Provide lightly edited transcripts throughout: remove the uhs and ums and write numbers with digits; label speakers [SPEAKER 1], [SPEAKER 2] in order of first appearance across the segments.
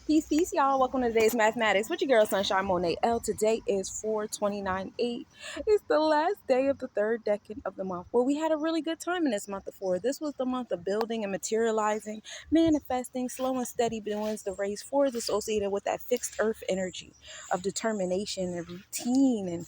[SPEAKER 1] Peace, peace, y'all. Welcome to today's mathematics with your girl Sunshine Monet L. Today is 4/29/8. It's the last day of the third decade of the month. Well, we had a really good time in this month of 4. This was the month of building and materializing, manifesting, slow and steady doings. The race 4 is associated with that fixed earth energy of determination and routine and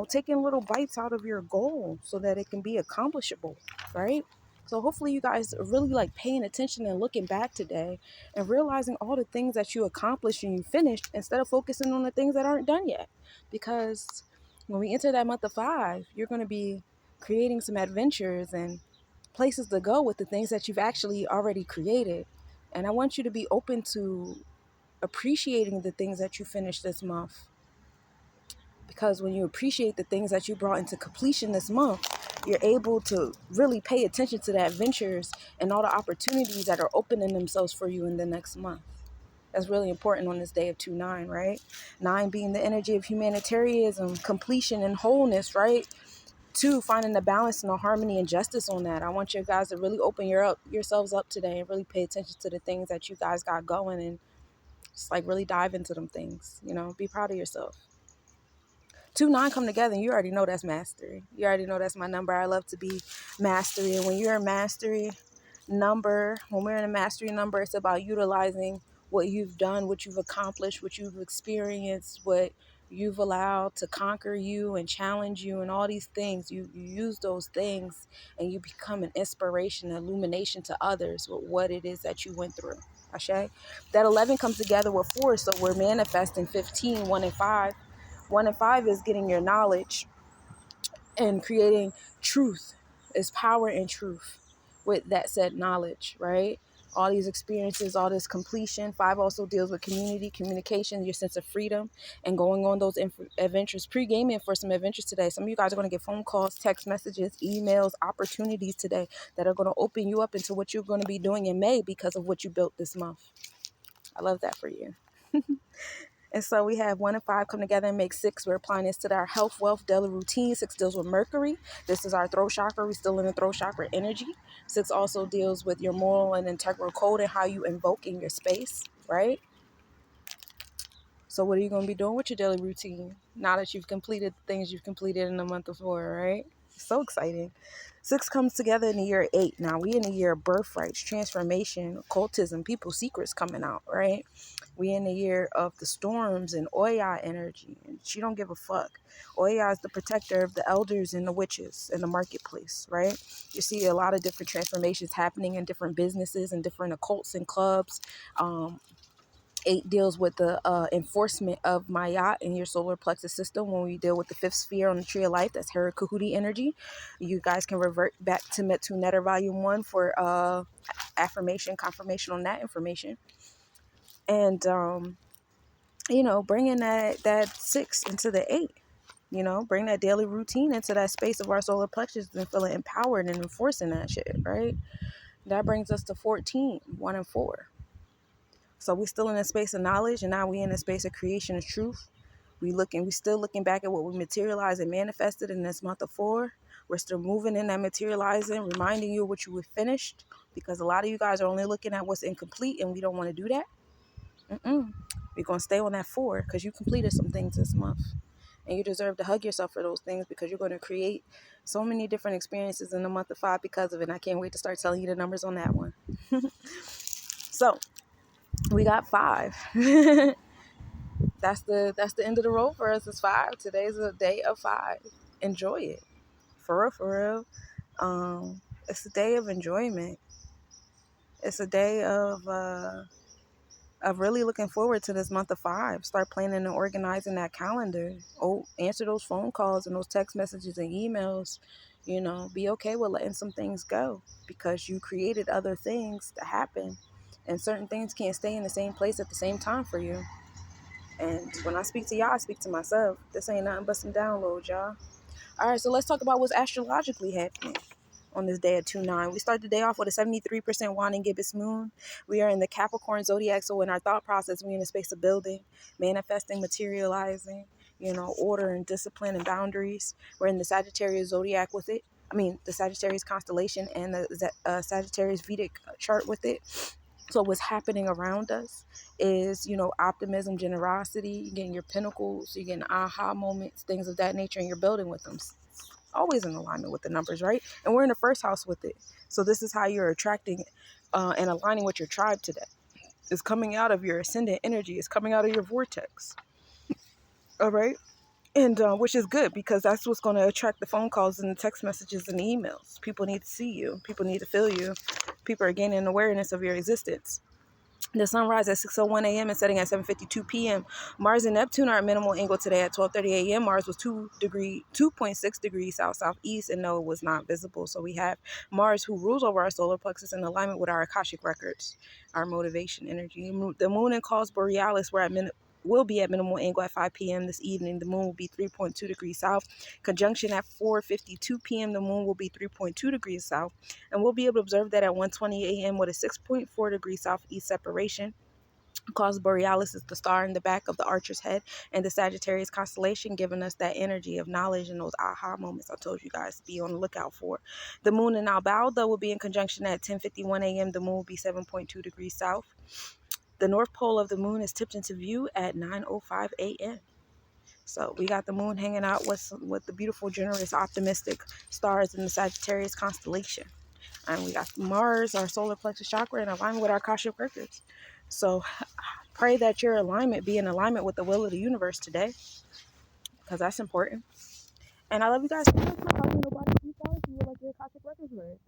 [SPEAKER 1] taking little bites out of your goal so that it can be accomplishable, right? So hopefully you guys are really like paying attention and looking back today and realizing all the things that you accomplished and you finished instead of focusing on the things that aren't done yet. Because when we enter that month of 5, you're going to be creating some adventures and places to go with the things that you've actually already created. And I want you to be open to appreciating the things that you finished this month, because when you appreciate the things that you brought into completion this month, you're able to really pay attention to the adventures and all the opportunities that are opening themselves for you in the next month. That's really important on this day of 2/9, right? 9 being the energy of humanitarianism, completion and wholeness, right? 2, finding the balance and the harmony and justice on that. I want you guys to really open yourselves up today and really pay attention to the things that you guys got going and just like really dive into them things, be proud of yourself. 2/9 come together and you already know that's mastery. You already know that's my number. I love to be mastery. And when you're a mastery number, when we're in a mastery number, it's about utilizing what you've done, what you've accomplished, what you've experienced, what you've allowed to conquer you and challenge you and all these things. You use those things and you become an inspiration, an illumination to others with what it is that you went through. Ashe? That 11 comes together with 4, so we're manifesting 15, 1 and 5. 1 and 5 is getting your knowledge and creating truth. Is power in truth with that said knowledge, right? All these experiences, all this completion. 5 also deals with community, communication, your sense of freedom, and going on those adventures. Pre-gaming for some adventures today. Some of you guys are going to get phone calls, text messages, emails, opportunities today that are going to open you up into what you're going to be doing in May because of what you built this month. I love that for you. And so we have 1 and 5 come together and make 6. We're applying this to our health, wealth, daily routine. 6 deals with Mercury. This is our throat chakra. We're still in the throat chakra energy. 6 also deals with your moral and integral code and how you invoke in your space, right? So what are you going to be doing with your daily routine now that you've completed the things you've completed in the month of 4, right? So exciting. 6 comes together in the year 8. Now we in the year of birthrights, transformation, occultism, people's secrets coming out, right? We in the year of the storms and Oya energy, and she don't give a fuck. Oya is the protector of the elders and the witches in the marketplace, right? You see a lot of different transformations happening in different businesses and different occults and clubs. 8 deals with the enforcement of Mayat in your solar plexus system. When we deal with the 5th sphere on the tree of life, that's Hera Kahuti energy. You guys can revert back to Metu Netter Volume 1 for affirmation, confirmation on that information. And, bringing that 6 into the 8. Bring that daily routine into that space of our solar plexus and feeling empowered and enforcing that shit, right? That brings us to 14, 1 and 4. So we still in a space of knowledge, and now we in a space of creation of truth. We still looking back at what we materialized and manifested in this month of 4. We're still moving in that materializing, reminding you of what you have finished, because a lot of you guys are only looking at what's incomplete, and we don't want to do that. We're going to stay on that 4 because you completed some things this month. And you deserve to hug yourself for those things, because you're going to create so many different experiences in the month of 5 because of it. And I can't wait to start telling you the numbers on that one. So we got 5. That's the end of the road for us. It's 5. Today's a day of 5. Enjoy it. For real. It's a day of enjoyment. It's a day of really looking forward to this month of 5. Start planning and organizing that calendar. Answer those phone calls and those text messages and emails. Be okay with letting some things go, because you created other things to happen, and certain things can't stay in the same place at the same time for you. And when I speak to y'all, I speak to myself. This ain't nothing but some downloads, y'all. All right, so let's talk about what's astrologically happening on this day of 2/9. We start the day off with a 73% wine and gibbous moon. We are in the Capricorn zodiac, so in our thought process, we're in a space of building, manifesting, materializing, order and discipline and boundaries. We're in the Sagittarius zodiac with it. The Sagittarius constellation and the Sagittarius Vedic chart with it. So what's happening around us is, optimism, generosity. You're getting your pinnacles, you're getting aha moments, things of that nature, and you're building with them. Always in alignment with the numbers, right? And we're in the first house with it. So this is how you're attracting and aligning with your tribe today. It's coming out of your ascendant energy. It's coming out of your vortex. All right. And which is good, because that's what's going to attract the phone calls and the text messages and the emails. People need to see you. People need to feel you. People are gaining awareness of your existence. The sun rises at 6:01 a.m. and setting at 7:52 p.m. Mars and Neptune are at minimal angle today at 12:30 a.m. Mars was 2.6 degrees southeast, and no, it was not visible. So we have Mars, who rules over our solar plexus, in alignment with our Akashic records, our motivation energy. The moon in Cause Borealis will be at minimal angle at 5 p.m. this evening. The moon will be 3.2 degrees south. Conjunction at 4:52 p.m. The moon will be 3.2 degrees south. And we'll be able to observe that at 1:20 a.m. with a 6.4 degree southeast separation. Cause Borealis is the star in the back of the Archer's head and the Sagittarius constellation, giving us that energy of knowledge and those aha moments I told you guys to be on the lookout for. The moon in Albalda will be in conjunction at 10:51 a.m. The moon will be 7.2 degrees south. The north pole of the moon is tipped into view at 9:05 a.m. So we got the moon hanging out with the beautiful, generous, optimistic stars in the Sagittarius constellation. And we got Mars, our solar plexus chakra, in alignment with our Akashic records. So pray that your alignment be in alignment with the will of the universe today, because that's important. And I love you guys so much. My Kosmic Nobodies. You would like your Akashic records read.